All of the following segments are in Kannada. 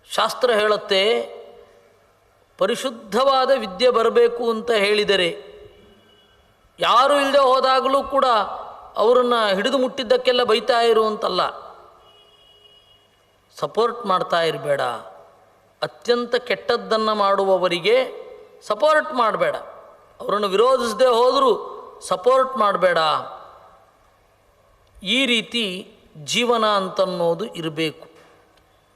ಶಾಸ್ತ್ರ ಹೇಳುತ್ತೆ, ಪರಿಶುದ್ಧವಾದ ವಿದ್ಯೆ ಬರಬೇಕು ಅಂತ ಹೇಳಿದರೆ ಯಾರು ಇಲ್ಲದೆ ಹೋದಾಗಲೂ ಕೂಡ ಅವರನ್ನು ಹಿಡಿದು ಮುಟ್ಟಿದ್ದಕ್ಕೆಲ್ಲ ಬೈತಾ ಇರು ಅಂತಲ್ಲ, ಸಪೋರ್ಟ್ ಮಾಡ್ತಾ ಇರಬೇಡ. ಅತ್ಯಂತ ಕೆಟ್ಟದ್ದನ್ನು ಮಾಡುವವರಿಗೆ ಸಪೋರ್ಟ್ ಮಾಡಬೇಡ, ಅವರನ್ನು ವಿರೋಧಿಸದೆ ಹೋದರೂ ಸಪೋರ್ಟ್ ಮಾಡಬೇಡ. ಈ ರೀತಿ ಜೀವನ ಅಂತನ್ನೋದು ಇರಬೇಕು.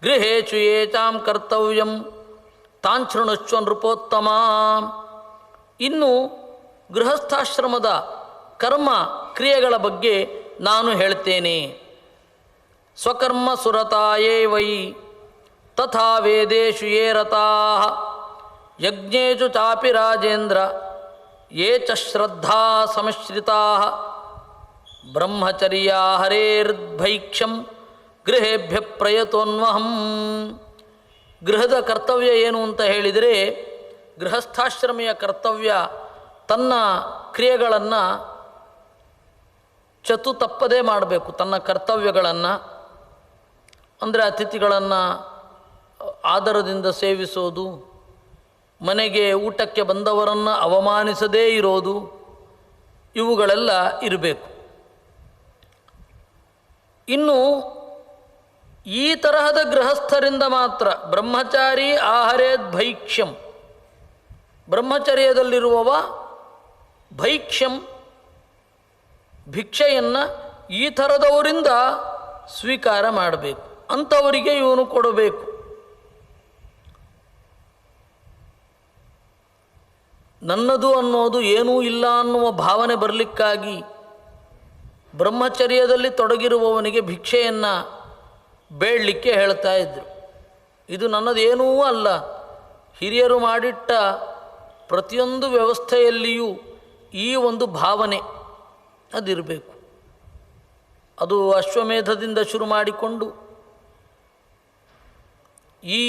ಗೃಹೇಶು ಏತಾಂ ಕರ್ತವ್ಯಂ ತಾಂಚೃಣಶ್ವ ನೃಪೋತ್ತಮ. ಇನ್ನು ಗೃಹಸ್ಥಾಶ್ರಮದ ಕರ್ಮ ಕ್ರಿಯೆಗಳ ಬಗ್ಗೆ ನಾನು ಹೇಳ್ತೇನೆ. ಸ್ವಕರ್ಮ ಸುರತಾಯೇ ವೈ ತಥಾ ವೇದೇಶು ಯೇ ರತಾಃ ಯಜ್ಞೇಷು ಚಾಪಿ ರಾಜೇಂದ್ರ ಯೇ ಚ ಶ್ರದ್ಧಾ ಸಮಶ್ರಿತಾಃ ಬ್ರಹ್ಮಚರ್ಯ ಹರೇರ್ಭೈಕ್ಷಂ ಗೃಹೇಭ್ಯ ಪ್ರಯತೋನ್ವಹಂ. ಗೃಹದ ಕರ್ತವ್ಯ ಏನು ಅಂತ ಹೇಳಿದರೆ, ಗೃಹಸ್ಥಾಶ್ರಮಿಯ ಕರ್ತವ್ಯ ತನ್ನ ಕ್ರಿಯೆಗಳನ್ನು ತಪ್ಪದೇ ಮಾಡಬೇಕು. ತನ್ನ ಕರ್ತವ್ಯಗಳನ್ನು ಅಂದರೆ ಅತಿಥಿಗಳನ್ನು ಆದರದಿಂದ ಸೇವಿಸೋದು, ಮನೆಗೆ ಊಟಕ್ಕೆ ಬಂದವರನ್ನು ಅವಮಾನಿಸದೇ ಇರೋದು, ಇವುಗಳೆಲ್ಲ ಇರಬೇಕು. ಇನ್ನು ಈ ತರಹದ ಗೃಹಸ್ಥರಿಂದ ಮಾತ್ರ ಬ್ರಹ್ಮಚಾರಿ ಆಹರೇದ್ ಭೈಕ್ಷ್ಯಂ, ಬ್ರಹ್ಮಚರ್ಯದಲ್ಲಿರುವವ ಭೈಕ್ಷ್ಯಂ ಭಿಕ್ಷೆಯನ್ನು ಈ ಥರದವರಿಂದ ಸ್ವೀಕಾರ ಮಾಡಬೇಕು, ಅಂಥವರಿಗೆ ಇವನು ಕೊಡಬೇಕು. ನನ್ನದು ಅನ್ನೋದು ಏನೂ ಇಲ್ಲ ಅನ್ನುವ ಭಾವನೆ ಬರಲಿಕ್ಕಾಗಿ ಬ್ರಹ್ಮಚರ್ಯದಲ್ಲಿ ತೊಡಗಿರುವವನಿಗೆ ಭಿಕ್ಷೆಯನ್ನು ಬೇಡಲಿಕ್ಕೆ ಹೇಳ್ತಾ ಇದ್ದರು. ಇದು ನನ್ನದೇನೂ ಅಲ್ಲ. ಹಿರಿಯರು ಮಾಡಿಟ್ಟ ಪ್ರತಿಯೊಂದು ವ್ಯವಸ್ಥೆಯಲ್ಲಿಯೂ ಈ ಒಂದು ಭಾವನೆ ಅದಿರಬೇಕು. ಅದು ಅಶ್ವಮೇಧದಿಂದ ಶುರು ಮಾಡಿಕೊಂಡು ಈ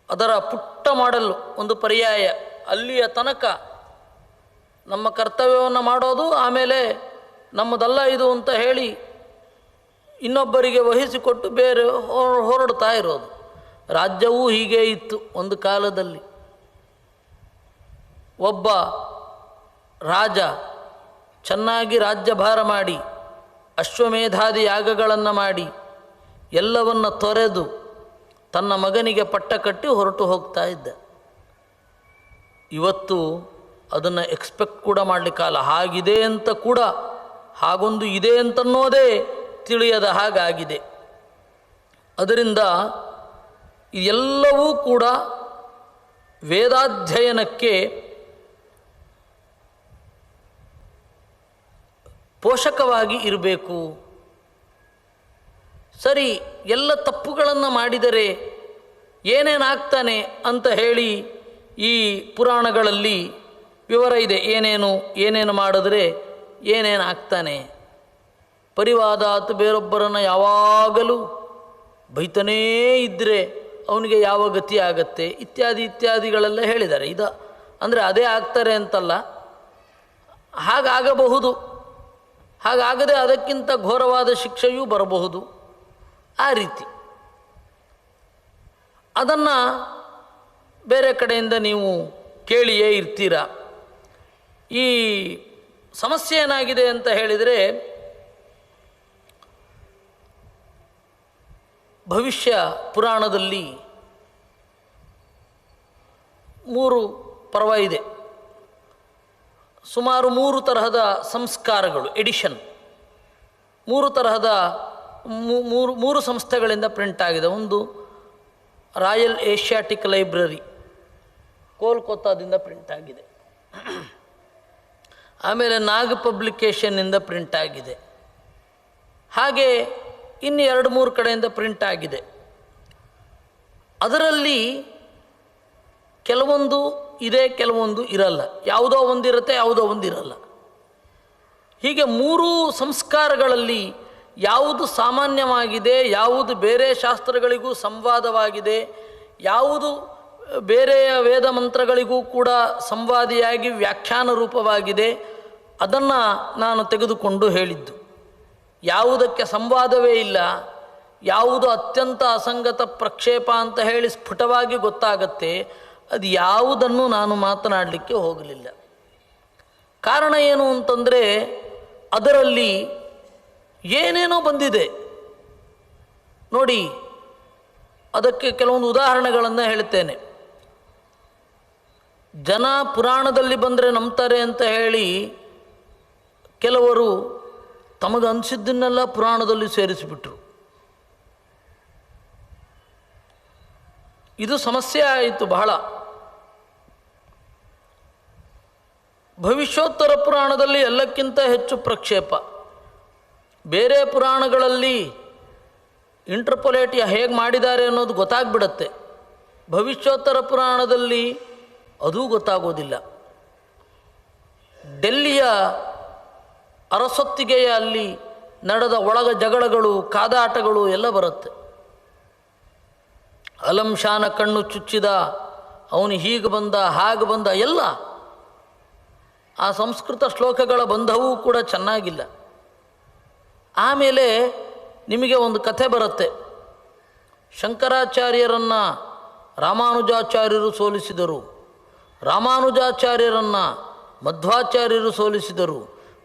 ಅದರ ಪುಟ್ಟ ಮಾಡಲು ಒಂದು ಪರ್ಯಾಯ, ಅಲ್ಲಿಯ ತನಕ ನಮ್ಮ ಕರ್ತವ್ಯವನ್ನು ಮಾಡೋದು, ಆಮೇಲೆ ನಮ್ಮದಲ್ಲ ಇದು ಅಂತ ಹೇಳಿ ಇನ್ನೊಬ್ಬರಿಗೆ ವಹಿಸಿಕೊಟ್ಟು ಬೇರೆ ಹೊರಡ್ತಾ ಇರೋದು. ರಾಜ್ಯವೂ ಹೀಗೆ ಇತ್ತು ಒಂದು ಕಾಲದಲ್ಲಿ. ಒಬ್ಬ ರಾಜ ಚೆನ್ನಾಗಿ ರಾಜ್ಯಭಾರ ಮಾಡಿ ಅಶ್ವಮೇಧಾದಿ ಯಾಗಗಳನ್ನು ಮಾಡಿ ಎಲ್ಲವನ್ನು ತೊರೆದು ತನ್ನ ಮಗನಿಗೆ ಪಟ್ಟ ಕಟ್ಟಿ ಹೊರಟು ಹೋಗ್ತಾ ಇದ್ದ. ಇವತ್ತು ಅದನ್ನು ಎಕ್ಸ್ಪೆಕ್ಟ್ ಕೂಡ ಮಾಡಲಿಕ್ಕಲ್ಲ. ಹಾಗಿದೆ ಅಂತ ಕೂಡ, ಹಾಗೊಂದು ಇದೆ ಅಂತನ್ನೋದೇ ತಿಳಿಯದ ಹಾಗಾಗಿದೆ. ಅದರಿಂದ ಇದೆಲ್ಲವೂ ಕೂಡ ವೇದಾಧ್ಯಯನಕ್ಕೆ ಪೋಷಕವಾಗಿ ಇರಬೇಕು. ಸರಿ, ಎಲ್ಲ ತಪ್ಪುಗಳನ್ನು ಮಾಡಿದರೆ ಏನೇನಾಗ್ತಾನೆ ಅಂತ ಹೇಳಿ ಈ ಪುರಾಣಗಳಲ್ಲಿ ವಿವರ ಇದೆ. ಏನೇನು ಮಾಡಿದ್ರೆ ಏನೇನಾಗ್ತಾನೆ. ಪರಿವಾದಾತ್, ಬೇರೊಬ್ಬರನ್ನು ಯಾವಾಗಲೂ ಬೈತಾನೇ ಇದ್ದರೆ ಅವನಿಗೆ ಯಾವ ಗತಿ ಆಗತ್ತೆ ಇತ್ಯಾದಿಗಳೆಲ್ಲ ಹೇಳಿದ್ದಾರೆ. ಅಂದರೆ ಅದೇ ಆಗ್ತಾರೆ ಅಂತಲ್ಲ, ಹಾಗಾಗಬಹುದು. ಹಾಗಾಗದೆ ಅದಕ್ಕಿಂತ ಘೋರವಾದ ಶಿಕ್ಷೆಯೂ ಬರಬಹುದು. ಆ ರೀತಿ ಅದನ್ನು ಬೇರೆ ಕಡೆಯಿಂದ ನೀವು ಕೇಳಿಯೇ ಇರ್ತೀರ. ಈ ಸಮಸ್ಯೆ ಏನಾಗಿದೆ ಅಂತ ಹೇಳಿದರೆ, ಭವಿಷ್ಯ ಪುರಾಣದಲ್ಲಿ 3 ಪರ್ವ ಇದೆ. ಸುಮಾರು 3 ತರಹದ ಸಂಸ್ಕಾರಗಳು, ಎಡಿಷನ್ 3 ತರಹದ 3 ಸಂಸ್ಥೆಗಳಿಂದ ಪ್ರಿಂಟ್ ಆಗಿದೆ. ಒಂದು ರಾಯಲ್ ಏಷ್ಯಾಟಿಕ್ ಲೈಬ್ರರಿ ಕೋಲ್ಕತ್ತಾದಿಂದ ಪ್ರಿಂಟ್ ಆಗಿದೆ. ಆಮೇಲೆ ನಾಗ್ ಪಬ್ಲಿಕೇಶನ್ನಿಂದ ಪ್ರಿಂಟ್ ಆಗಿದೆ. ಹಾಗೆ ಇನ್ನು 2-3 ಕಡೆಯಿಂದ ಪ್ರಿಂಟ್ ಆಗಿದೆ. ಅದರಲ್ಲಿ ಕೆಲವೊಂದು ಇದೆ, ಕೆಲವೊಂದು ಇರಲ್ಲ. ಯಾವುದೋ ಒಂದಿರುತ್ತೆ, ಯಾವುದೋ ಒಂದಿರಲ್ಲ. ಹೀಗೆ 3 ಸಂಸ್ಕಾರಗಳಲ್ಲಿ ಯಾವುದು ಸಾಮಾನ್ಯವಾಗಿದೆ, ಯಾವುದು ಬೇರೆ ಶಾಸ್ತ್ರಗಳಿಗೂ ಸಂವಾದವಾಗಿದೆ, ಯಾವುದು ಬೇರೆಯ ವೇದ ಮಂತ್ರಗಳಿಗೂ ಕೂಡ ಸಂವಾದಿಯಾಗಿ ವ್ಯಾಖ್ಯಾನ ರೂಪವಾಗಿದೆ, ಅದನ್ನು ನಾನು ತೆಗೆದುಕೊಂಡು ಹೇಳಿದ್ದು. ಯಾವುದಕ್ಕೆ ಸಂವಾದವೇ ಇಲ್ಲ, ಯಾವುದು ಅತ್ಯಂತ ಅಸಂಗತ ಪ್ರಕ್ಷೇಪ ಅಂತ ಹೇಳಿ ಸ್ಫುಟವಾಗಿ ಗೊತ್ತಾಗತ್ತೆ, ಅದು ಯಾವುದನ್ನು ನಾನು ಮಾತನಾಡಲಿಕ್ಕೆ ಹೋಗಲಿಲ್ಲ. ಕಾರಣ ಏನು ಅಂತಂದರೆ ಅದರಲ್ಲಿ ಏನೇನೋ ಬಂದಿದೆ ನೋಡಿ. ಅದಕ್ಕೆ ಕೆಲವೊಂದು ಉದಾಹರಣೆಗಳನ್ನು ಹೇಳ್ತೇನೆ. ಜನ ಪುರಾಣದಲ್ಲಿ ಬಂದರೆ ನಂಬ್ತಾರೆ ಅಂತ ಹೇಳಿ ಕೆಲವರು ತಮಗನ್ಸಿದ್ದನ್ನೆಲ್ಲ ಪುರಾಣದಲ್ಲಿ ಸೇರಿಸಿಬಿಟ್ರು. ಇದು ಸಮಸ್ಯೆ ಆಯಿತು ಬಹಳ. ಭವಿಷ್ಯೋತ್ತರ ಪುರಾಣದಲ್ಲಿ ಎಲ್ಲಕ್ಕಿಂತ ಹೆಚ್ಚು ಪ್ರಕ್ಷೇಪ. ಬೇರೆ ಪುರಾಣಗಳಲ್ಲಿ ಇಂಟರ್ಪೊಲೇಟ್ ಹೇಗೆ ಮಾಡಿದ್ದಾರೆ ಅನ್ನೋದು ಗೊತ್ತಾಗ್ಬಿಡತ್ತೆ. ಭವಿಷ್ಯೋತ್ತರ ಪುರಾಣದಲ್ಲಿ ಅದೂ ಗೊತ್ತಾಗೋದಿಲ್ಲ. ಡೆಲ್ಲಿಯ ಅರಸೊತ್ತಿಗೆಯ ಅಲ್ಲಿ ನಡೆದ ಒಳಗ ಜಗಳಗಳು, ಕಾದಾಟಗಳು ಎಲ್ಲ ಬರುತ್ತೆ. ಅಲಂ ಶಾನ ಕಣ್ಣು ಚುಚ್ಚಿದ, ಅವನು ಹೀಗೆ ಬಂದ, ಹಾಗೆ ಬಂದ, ಎಲ್ಲ ಆ ಸಂಸ್ಕೃತ ಶ್ಲೋಕಗಳ ಬಂಧವೂ ಕೂಡ ಚೆನ್ನಾಗಿಲ್ಲ. ಆಮೇಲೆ ನಿಮಗೆ ಒಂದು ಕಥೆ ಬರುತ್ತೆ. ಶಂಕರಾಚಾರ್ಯರನ್ನು ರಾಮಾನುಜಾಚಾರ್ಯರು ಸೋಲಿಸಿದರು, ರಾಮಾನುಜಾಚಾರ್ಯರನ್ನು ಮಧ್ವಾಚಾರ್ಯರು ಸೋಲಿಸಿದರು,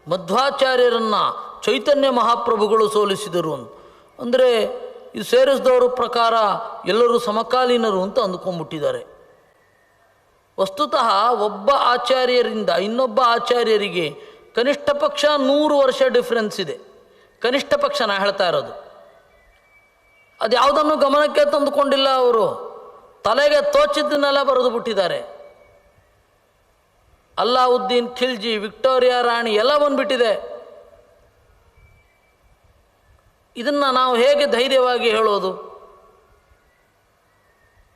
ಮಧ್ವಾಚಾರ್ಯರನ್ನು ಚೈತನ್ಯ ಮಹಾಪ್ರಭುಗಳು ಸೋಲಿಸಿದರು. ಅಂದರೆ ಇದು ಸೇರಿಸಿದವರ ಪ್ರಕಾರ ಎಲ್ಲರೂ ಸಮಕಾಲೀನರು ಅಂತ ಅಂದ್ಕೊಂಡ್ಬಿಟ್ಟಿದ್ದಾರೆ. ವಸ್ತುತಃ ಒಬ್ಬ ಆಚಾರ್ಯರಿಂದ ಇನ್ನೊಬ್ಬ ಆಚಾರ್ಯರಿಗೆ ಕನಿಷ್ಠ ಪಕ್ಷ 100 ವರ್ಷ ಡಿಫ್ರೆನ್ಸ್ ಇದೆ. ಕನಿಷ್ಠ ಪಕ್ಷ ನಾ ಹೇಳ್ತಾ ಇರೋದು. ಅದು ಯಾವುದನ್ನು ಗಮನಕ್ಕೆ ತಂದುಕೊಂಡಿಲ್ಲ ಅವರು. ತಲೆಗೆ ತೋಚಿದ್ದನ್ನೆಲ್ಲ ಬರೆದು ಬಿಟ್ಟಿದ್ದಾರೆ. ಅಲ್ಲಾವುದ್ದೀನ್ ಖಿಲ್ಜಿ, ವಿಕ್ಟೋರಿಯಾ ರಾಣಿ ಎಲ್ಲ ಬಂದ್ಬಿಟ್ಟಿದೆ. ಇದನ್ನು ನಾವು ಹೇಗೆ ಧೈರ್ಯವಾಗಿ ಹೇಳೋದು?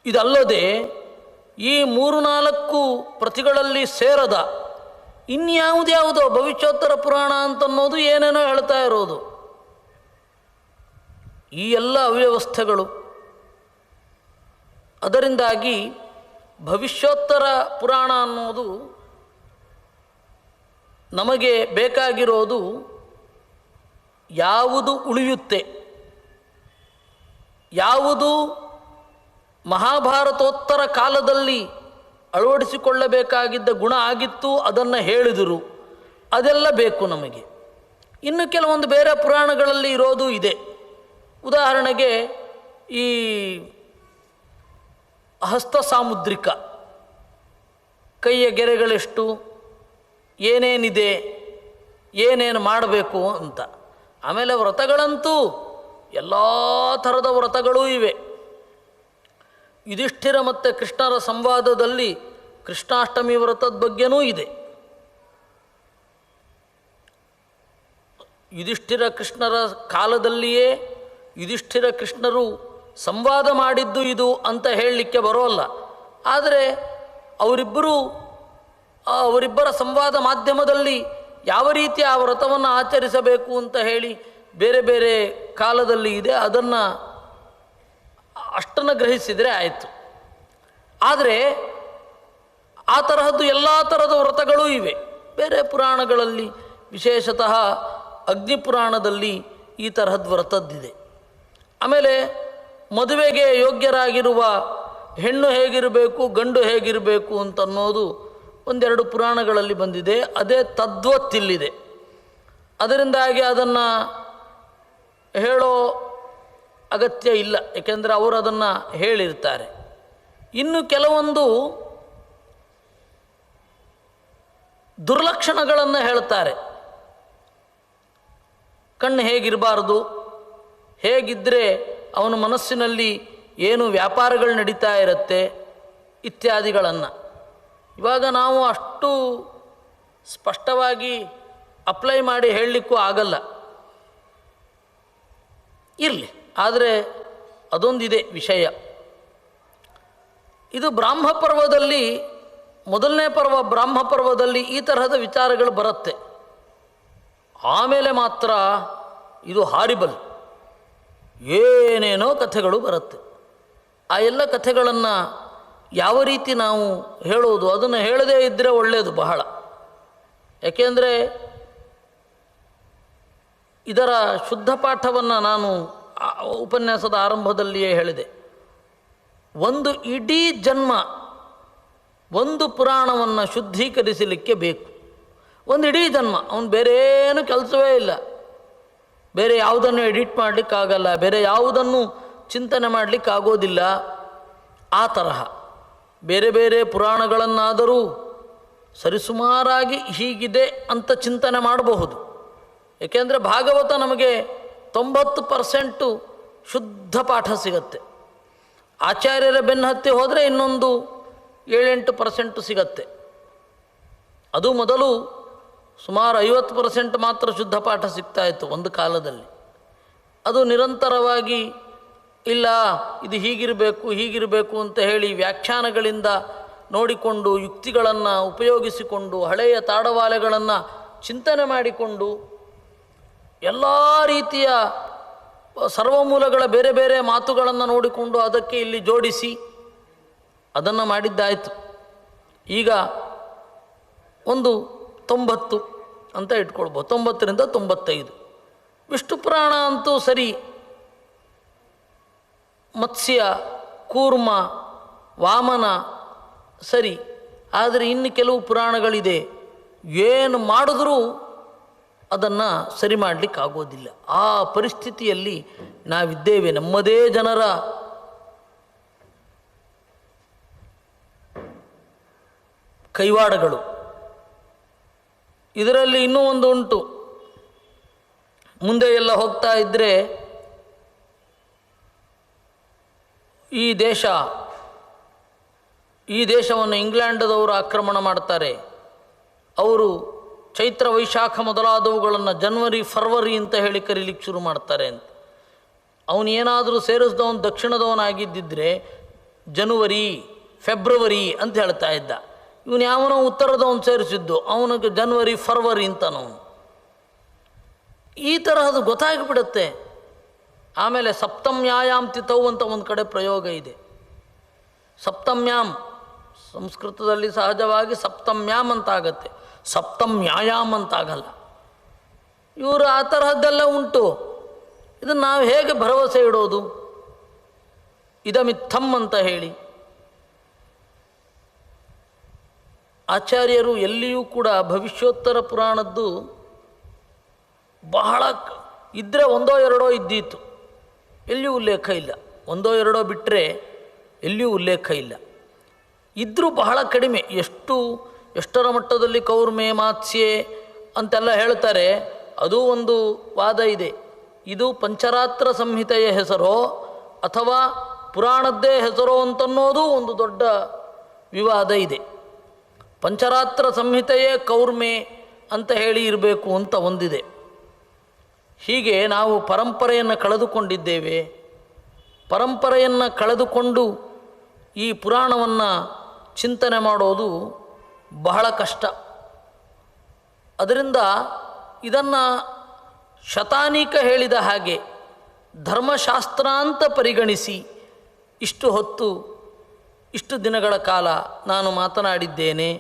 ಇದಲ್ಲದೆ ಈ 3-4 ಪ್ರತಿಗಳಲ್ಲಿ ಸೇರದ ಇನ್ಯಾವುದ್ಯಾವುದೋ ಭವಿಷ್ಯೋತ್ತರ ಪುರಾಣ ಅಂತನ್ನೋದು ಏನೇನೋ ಹೇಳ್ತಾ ಇರೋದು. ಈ ಎಲ್ಲ ಅವ್ಯವಸ್ಥೆಗಳು. ಅದರಿಂದಾಗಿ ಭವಿಷ್ಯೋತ್ತರ ಪುರಾಣ ಅನ್ನೋದು ನಮಗೆ ಬೇಕಾಗಿರೋದು ಯಾವುದು ಉಳಿಯುತ್ತೆ, ಯಾವುದು ಮಹಾಭಾರತೋತ್ತರ ಕಾಲದಲ್ಲಿ ಅಳವಡಿಸಿಕೊಳ್ಳಬೇಕಾಗಿದ್ದ ಗುಣ ಆಗಿತ್ತು, ಅದನ್ನು ಹೇಳಿದರು, ಅದೆಲ್ಲ ಬೇಕು ನಮಗೆ. ಇನ್ನು ಕೆಲವೊಂದು ಬೇರೆ ಪುರಾಣಗಳಲ್ಲಿ ಇರೋದು ಇದೆ. ಉದಾಹರಣೆಗೆ ಈ ಹಸ್ತ ಸಾಮುದ್ರಿಕ, ಕೈಯ ಗೆರೆಗಳೆಷ್ಟು, ಏನೇನಿದೆ, ಏನೇನು ಮಾಡಬೇಕು ಅಂತ. ಆಮೇಲೆ ವ್ರತಗಳಂತೂ ಎಲ್ಲ ಥರದ ವ್ರತಗಳೂ ಇವೆ. ಯುಧಿಷ್ಠಿರ ಮತ್ತು ಕೃಷ್ಣರ ಸಂವಾದದಲ್ಲಿ ಕೃಷ್ಣಾಷ್ಟಮಿ ವ್ರತದ ಬಗ್ಗೆನೂ ಇದೆ. ಯುಧಿಷ್ಠಿರ ಕೃಷ್ಣರ ಕಾಲದಲ್ಲಿಯೇ ಯುಧಿಷ್ಠಿರ ಕೃಷ್ಣರು ಸಂವಾದ ಮಾಡಿದ್ದು ಇದು ಅಂತ ಹೇಳಲಿಕ್ಕೆ ಬರೋಲ್ಲ. ಆದರೆ ಅವರಿಬ್ಬರ ಸಂವಾದ ಮಾಧ್ಯಮದಲ್ಲಿ ಯಾವ ರೀತಿ ಆ ವ್ರತವನ್ನು ಆಚರಿಸಬೇಕು ಅಂತ ಹೇಳಿ ಬೇರೆ ಬೇರೆ ಕಾಲದಲ್ಲಿ ಇದೆ. ಅದನ್ನು ಅಷ್ಟನ್ನು ಗ್ರಹಿಸಿದರೆ ಆಯಿತು. ಆದರೆ ಆ ತರಹದ್ದು ಎಲ್ಲ ಥರದ ವ್ರತಗಳೂ ಇವೆ ಬೇರೆ ಪುರಾಣಗಳಲ್ಲಿ. ವಿಶೇಷತಃ ಅಗ್ನಿಪುರಾಣದಲ್ಲಿ ಈ ತರಹದ ವ್ರತದ್ದಿದೆ. ಆಮೇಲೆ ಮದುವೆಗೆ ಯೋಗ್ಯರಾಗಿರುವ ಹೆಣ್ಣು ಹೇಗಿರಬೇಕು, ಗಂಡು ಹೇಗಿರಬೇಕು ಅಂತನ್ನೋದು 1-2 ಪುರಾಣಗಳಲ್ಲಿ ಬಂದಿದೆ. ಅದೇ ತದ್ವತ್ತಿಲ್ಲಿದೆ. ಅದರಿಂದಾಗಿ ಅದನ್ನು ಹೇಳೋ ಅಗತ್ಯ ಇಲ್ಲ, ಏಕೆಂದರೆ ಅವರು ಅದನ್ನು ಹೇಳಿರ್ತಾರೆ. ಇನ್ನು ಕೆಲವೊಂದು ದುರ್ಲಕ್ಷಣಗಳನ್ನು ಹೇಳ್ತಾರೆ. ಕಣ್ಣು ಹೇಗಿರಬಾರ್ದು, ಹೇಗಿದ್ದರೆ ಅವನ ಮನಸ್ಸಿನಲ್ಲಿ ಏನು ವ್ಯಾಪಾರಗಳು ನಡೀತಾ ಇರುತ್ತೆ ಇತ್ಯಾದಿಗಳನ್ನು. ಇವಾಗ ನಾವು ಅಷ್ಟು ಸ್ಪಷ್ಟವಾಗಿ ಅಪ್ಲೈ ಮಾಡಿ ಹೇಳಲಿಕ್ಕೂ ಆಗಲ್ಲ. ಇರಲಿ, ಆದರೆ ಅದೊಂದಿದೆ ವಿಷಯ. ಇದು ಬ್ರಾಹ್ಮಪರ್ವದಲ್ಲಿ, ಮೊದಲನೇ ಪರ್ವ ಬ್ರಾಹ್ಮಪರ್ವದಲ್ಲಿ ಈ ತರಹದ ವಿಚಾರಗಳು ಬರುತ್ತೆ. ಆಮೇಲೆ ಮಾತ್ರ ಇದು ಹಾರಿಬಲ್, ಏನೇನೋ ಕಥೆಗಳು ಬರುತ್ತೆ. ಆ ಎಲ್ಲ ಕಥೆಗಳನ್ನು ಯಾವ ರೀತಿ ನಾವು ಹೇಳೋದು, ಅದನ್ನು ಹೇಳದೇ ಇದ್ದರೆ ಒಳ್ಳೆಯದು ಬಹಳ. ಯಾಕೆಂದರೆ ಇದರ ಶುದ್ಧ ಪಾಠವನ್ನು ನಾನು ಉಪನ್ಯಾಸದ ಆರಂಭದಲ್ಲಿಯೇ ಹೇಳಿದೆ, ಒಂದು ಇಡೀ ಜನ್ಮ ಒಂದು ಪುರಾಣವನ್ನು ಶುದ್ಧೀಕರಿಸಲಿಕ್ಕೆ ಬೇಕು. ಒಂದು ಇಡೀ ಜನ್ಮ. ಅವನು ಬೇರೆ ಏನು ಕೆಲಸವೇ ಇಲ್ಲ, ಬೇರೆ ಯಾವುದನ್ನು ಎಡಿಟ್ ಮಾಡಲಿಕ್ಕಾಗಲ್ಲ, ಬೇರೆ ಯಾವುದನ್ನು ಚಿಂತನೆ ಮಾಡಲಿಕ್ಕಾಗೋದಿಲ್ಲ. ಆ ತರಹ ಬೇರೆ ಬೇರೆ ಪುರಾಣಗಳನ್ನಾದರೂ ಸರಿಸುಮಾರಾಗಿ ಹೀಗಿದೆ ಅಂತ ಚಿಂತನೆ ಮಾಡಬಹುದು. ಏಕೆಂದರೆ ಭಾಗವತ ನಮಗೆ 90% ಶುದ್ಧ ಪಾಠ ಸಿಗತ್ತೆ. ಆಚಾರ್ಯರ ಬೆನ್ನತ್ತಿ ಹೋದರೆ ಇನ್ನೊಂದು 7-8% ಸಿಗತ್ತೆ. ಅದು ಮೊದಲು ಸುಮಾರು 50% ಮಾತ್ರ ಶುದ್ಧ ಪಾಠ ಸಿಗ್ತಾಯಿತ್ತು ಒಂದು ಕಾಲದಲ್ಲಿ. ಅದು ನಿರಂತರವಾಗಿ ಇಲ್ಲ, ಇದು ಹೀಗಿರಬೇಕು ಅಂತ ಹೇಳಿ ವ್ಯಾಖ್ಯಾನಗಳಿಂದ ನೋಡಿಕೊಂಡು, ಯುಕ್ತಿಗಳನ್ನು ಉಪಯೋಗಿಸಿಕೊಂಡು, ಹಳೆಯ ತಾಡವಾಲೆಗಳನ್ನು ಚಿಂತನೆ ಮಾಡಿಕೊಂಡು, ಎಲ್ಲ ರೀತಿಯ ಸರ್ವಮೂಲಗಳ ಬೇರೆ ಬೇರೆ ಮಾತುಗಳನ್ನು ನೋಡಿಕೊಂಡು ಅದಕ್ಕೆ ಇಲ್ಲಿ ಜೋಡಿಸಿ ಅದನ್ನು ಮಾಡಿದ್ದಾಯಿತು. ಈಗ ಒಂದು 90 ಅಂತ ಇಟ್ಕೊಳ್ಬೋದು, 90ರಿಂದ 95. ವಿಷ್ಣು ಪುರಾಣ ಅಂತೂ ಸರಿ, ಮತ್ಸ್ಯ, ಕೂರ್ಮ, ವಾಮನ ಸರಿ. ಆದರೆ ಇನ್ನು ಕೆಲವು ಪುರಾಣಗಳಿದೆ, ಏನು ಮಾಡಿದ್ರೂ ಅದನ್ನು ಸರಿ ಮಾಡಲಿಕ್ಕಾಗೋದಿಲ್ಲ. ಆ ಪರಿಸ್ಥಿತಿಯಲ್ಲಿ ನಾವಿದ್ದೇವೆ. ನಮ್ಮದೇ ಜನರ ಕೈವಾಡಗಳು. ಇದರಲ್ಲಿ ಇನ್ನೂ ಒಂದು ಉಂಟು. ಮುಂದೆ ಎಲ್ಲ ಹೋಗ್ತಾ ಇದ್ದರೆ ಈ ದೇಶವನ್ನು ಇಂಗ್ಲೆಂಡದವರು ಆಕ್ರಮಣ ಮಾಡ್ತಾರೆ. ಅವರು ಚೈತ್ರ ವೈಶಾಖ ಮೊದಲಾದವುಗಳನ್ನು ಜನವರಿ ಫರ್ವರಿ ಅಂತ ಹೇಳಿ ಕರೀಲಿಕ್ಕೆ ಶುರು ಮಾಡ್ತಾರೆ ಅಂತ. ಅವನು ಏನಾದರೂ ಸೇರಿಸಿದವನು ದಕ್ಷಿಣದವನಾಗಿದ್ದಿದ್ರೆ ಜನವರಿ ಫೆಬ್ರವರಿ ಅಂತ ಹೇಳ್ತಾ ಇದ್ದ. ಇವನು ಯಾವನೋ ಉತ್ತರದವನು ಸೇರಿಸಿದ್ದು, ಅವನಿಗೆ ಜನವರಿ ಫರ್ವರಿ ಅಂತನವನು. ಈ ತರಹದ ಗೊತ್ತಾಗಿಬಿಡುತ್ತೆ. ಆಮೇಲೆ ಸಪ್ತಮ್ಯಾಯಾಮ್ ತಿಥೌ ಅಂತ ಒಂದು ಕಡೆ ಪ್ರಯೋಗ ಇದೆ. ಸಪ್ತಮ್ಯಾಮ್ ಸಂಸ್ಕೃತದಲ್ಲಿ ಸಹಜವಾಗಿ ಸಪ್ತಮ್ಯಾಮ್ ಅಂತ ಆಗತ್ತೆ, ಸಪ್ತಮ್ಯಾಯಾಮ್ ಅಂತಾಗಲ್ಲ. ಇವರು ಆ ತರಹದ್ದೆಲ್ಲ ಉಂಟು. ಇದನ್ನು ನಾವು ಹೇಗೆ ಭರವಸೆ ಇಡೋದು? ಇದಮಿತ್ತಮ್ ಅಂತ ಹೇಳಿ ಆಚಾರ್ಯರು ಎಲ್ಲಿಯೂ ಕೂಡ ಭವಿಷ್ಯೋತ್ತರ ಪುರಾಣದ್ದು ಬಹಳ ಇದ್ದರೆ ಒಂದೋ ಎರಡೋ ಇದ್ದೀತು, ಎಲ್ಲಿಯೂ ಉಲ್ಲೇಖ ಇಲ್ಲ. ಒಂದೋ ಎರಡೋ ಬಿಟ್ಟರೆ ಎಲ್ಲಿಯೂ ಉಲ್ಲೇಖ ಇಲ್ಲ. ಇದ್ದರೂ ಬಹಳ ಕಡಿಮೆ. ಎಷ್ಟರ ಮಟ್ಟದಲ್ಲಿ ಕೌರ್ಮೆ, ಮಾತ್ಸ್ಯೆ ಅಂತೆಲ್ಲ ಹೇಳ್ತಾರೆ. ಅದೂ ಒಂದು ವಾದ ಇದೆ. ಇದು ಪಂಚರಾತ್ರ ಸಂಹಿತೆಯ ಹೆಸರೋ ಅಥವಾ ಪುರಾಣದ್ದೇ ಹೆಸರೋ ಅಂತನ್ನೋದು ಒಂದು ದೊಡ್ಡ ವಿವಾದ ಇದೆ. ಪಂಚರಾತ್ರ ಸಂಹಿತೆಯೇ ಕೌರ್ಮೆ ಅಂತ ಹೇಳಿ ಇರಬೇಕು ಅಂತ ಒಂದಿದೆ. ಹೀಗೆ ನಾವು ಪರಂಪರೆಯನ್ನು ಕಳೆದುಕೊಂಡಿದ್ದೇವೆ. ಪರಂಪರೆಯನ್ನು ಕಳೆದುಕೊಂಡು ಈ ಪುರಾಣವನ್ನು ಚಿಂತನೆ ಮಾಡೋದು ಬಹಳ ಕಷ್ಟ. ಅದರಿಂದ ಇದನ್ನು ಶತಾನೀಕ ಹೇಳಿದ ಹಾಗೆ ಧರ್ಮಶಾಸ್ತ್ರ ಅಂತ ಪರಿಗಣಿಸಿ ಇಷ್ಟು ಹೊತ್ತು ಇಷ್ಟು ದಿನಗಳ ಕಾಲ ನಾನು ಮಾತನಾಡಿದ್ದೇನೆ.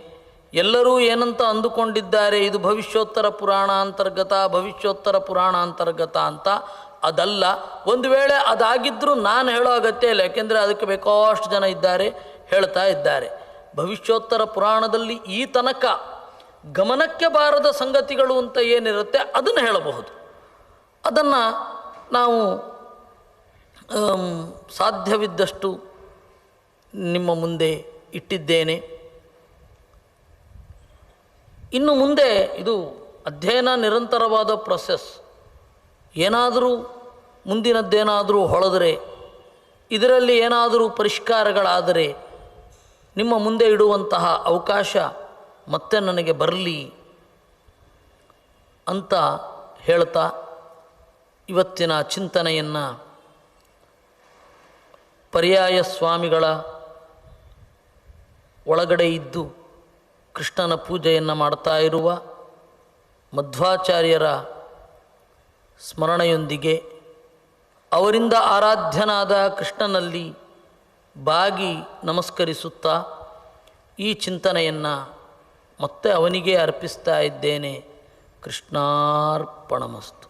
ಎಲ್ಲರೂ ಏನಂತ ಅಂದುಕೊಂಡಿದ್ದಾರೆ, ಇದು ಭವಿಷ್ಯೋತ್ತರ ಪುರಾಣ ಅಂತರ್ಗತ ಅಂತ. ಅದಲ್ಲ. ಒಂದು ವೇಳೆ ಅದಾಗಿದ್ದರೂ ನಾನು ಹೇಳೋ ಅಗತ್ಯ ಇಲ್ಲ, ಯಾಕೆಂದರೆ ಅದಕ್ಕೆ ಬೇಕಷ್ಟು ಜನ ಇದ್ದಾರೆ, ಹೇಳ್ತಾ ಇದ್ದಾರೆ. ಭವಿಷ್ಯೋತ್ತರ ಪುರಾಣದಲ್ಲಿ ಈ ತನಕ ಗಮನಕ್ಕೆ ಬಾರದ ಸಂಗತಿಗಳು ಅಂತ ಏನಿರುತ್ತೆ ಅದನ್ನು ಹೇಳಬಹುದು. ಅದನ್ನು ನಾವು ಸಾಧ್ಯವಿದ್ದಷ್ಟು ನಿಮ್ಮ ಮುಂದೆ ಇಟ್ಟಿದ್ದೇನೆ. ಇನ್ನು ಮುಂದೆ ಇದು ಅಧ್ಯಯನ ನಿರಂತರವಾದ ಪ್ರೊಸೆಸ್. ಏನಾದರೂ ಮುಂದಿನದ್ದೇನಾದರೂ ಹೊಳೆದರೆ, ಇದರಲ್ಲಿ ಏನಾದರೂ ಪರಿಷ್ಕಾರಗಳಾದರೆ ನಿಮ್ಮ ಮುಂದೆ ಇಡುವಂತಹ ಅವಕಾಶ ಮತ್ತೆ ನನಗೆ ಬರಲಿ ಅಂತ ಹೇಳ್ತಾ ಇವತ್ತಿನ ಚಿಂತನೆಯನ್ನು ಪರ್ಯಾಯ ಸ್ವಾಮಿಗಳ ಒಳಗಡೆ ಇದ್ದು ಕೃಷ್ಣನ ಪೂಜೆಯನ್ನು ಮಾಡ್ತಾ ಇರುವ ಮಧ್ವಾಚಾರ್ಯರ ಸ್ಮರಣೆಯೊಂದಿಗೆ ಅವರಿಂದ ಆರಾಧ್ಯನಾದ ಕೃಷ್ಣನಲ್ಲಿ ಬಾಗಿ ನಮಸ್ಕರಿಸುತ್ತಾ ಈ ಚಿಂತನೆಯನ್ನು ಮತ್ತೆ ಅವನಿಗೆ ಅರ್ಪಿಸ್ತಾ ಇದ್ದೇನೆ. ಕೃಷ್ಣಾರ್ಪಣಮಸ್ತು.